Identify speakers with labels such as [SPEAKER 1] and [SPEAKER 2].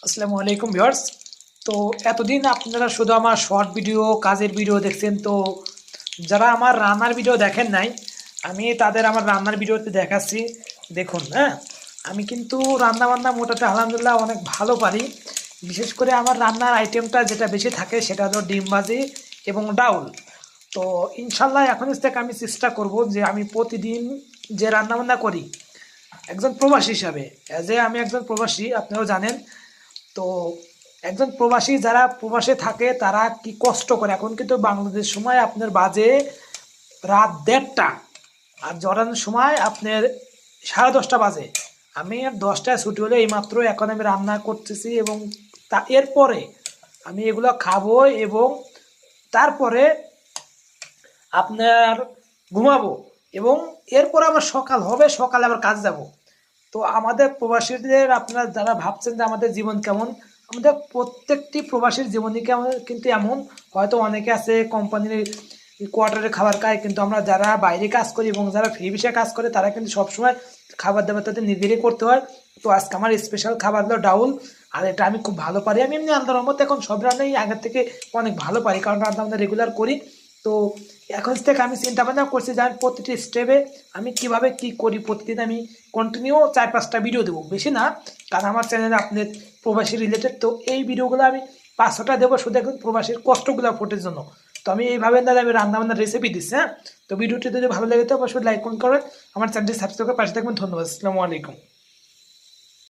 [SPEAKER 1] আসসালামু আলাইকুম ভিউয়ার্স। তো এতদিন আপনারা শুধু আমার শর্ট ভিডিও কাজের ভিডিও দেখছেন। তো যারা আমার রান্নার ভিডিও দেখেন নাই, আমি তাদের আমার রান্নার ভিডিওতে দেখাচ্ছি। দেখুন, হ্যাঁ, আমি কিন্তু রান্না বান্না মোটামুটি আলহামদুলিল্লাহ অনেক ভালো পারি। বিশেষ করে আমার রান্নার আইটেমটা যেটা বেশি থাকে সেটা হলো ডিম ভাজি এবং ডাউল। তো ইনশাল্লাহ এখন থেকে আমি চেষ্টা করব যে আমি প্রতিদিন যে রান্নাবান্না করি একজন প্রবাসী হিসাবে, আমি একজন প্রবাসী, আপনারাও জানেন। তো একজন প্রবাসী যারা প্রবাসে থাকে তারা কি কষ্ট করে। এখন কিন্তু বাংলাদেশ সময় আপনার বাজে রাত 1:30, আর জর্ডানের সময় আপনার 10:30 বাজে। আমি 10টায় ছুটি হলে এইমাত্র এখন আমি রান্না করতেছি এবং এরপরে আমি এগুলো খাবো এবং তারপরে আপনার ঘুমাবো এবং এরপর আমার সকাল হবে, সকালে আবার কাজ যাব। তো আমাদের প্রবাসীদের, আপনারা যারা ভাবছেন যে আমাদের জীবন কেমন, আমাদের প্রত্যেকটি প্রবাসীর জীবনই কেমন কিন্তু এমন। হয়তো অনেকে আছে কোম্পানির কোয়ার্টারে খাবার খায়, কিন্তু আমরা যারা বাইরে কাজ করি এবং যারা ফ্রি ভিসায় কাজ করে তারা কিন্তু সবসময় খাবার দাবার তাদের নিজেরই করতে হয়। তো আজকে আমার স্পেশাল খাবার হলো ডাউল, আর এটা আমি খুব ভালো পারি। আমি এমনি আল্লাহর রহমতে এখন সব রান্নাই আগের থেকে অনেক ভালো পারি, কারণ রান্না আমরা রেগুলার করি। তো এখন থেকে আমি চিন্তা ভাবনা করছি যে আমি প্রতিটি স্টেপে আমি কিভাবে কি করি, প্রতিদিন আমি কন্টিনিউ 4-5টা ভিডিও দেবো, বেশি না, কারণ আমার চ্যানেলে আপনার প্রবাসী রিলেটেড। তো এই ভিডিওগুলো আমি 500টা দেবো শুধু এখন প্রবাসীর কষ্টগুলো ফোটের জন্য। তো আমি এইভাবে দাদা আমি রান্নাবান্নার রেসিপি দিচ্ছি। হ্যাঁ, তো ভিডিওটি যদি ভালো লাগে তো অবশ্যই লাইক কমেন্ট করবেন, আমার চ্যানেলটি সাবস্ক্রাইব করে পাশে থাকবেন। ধন্যবাদ। আসসালামু আলাইকুম।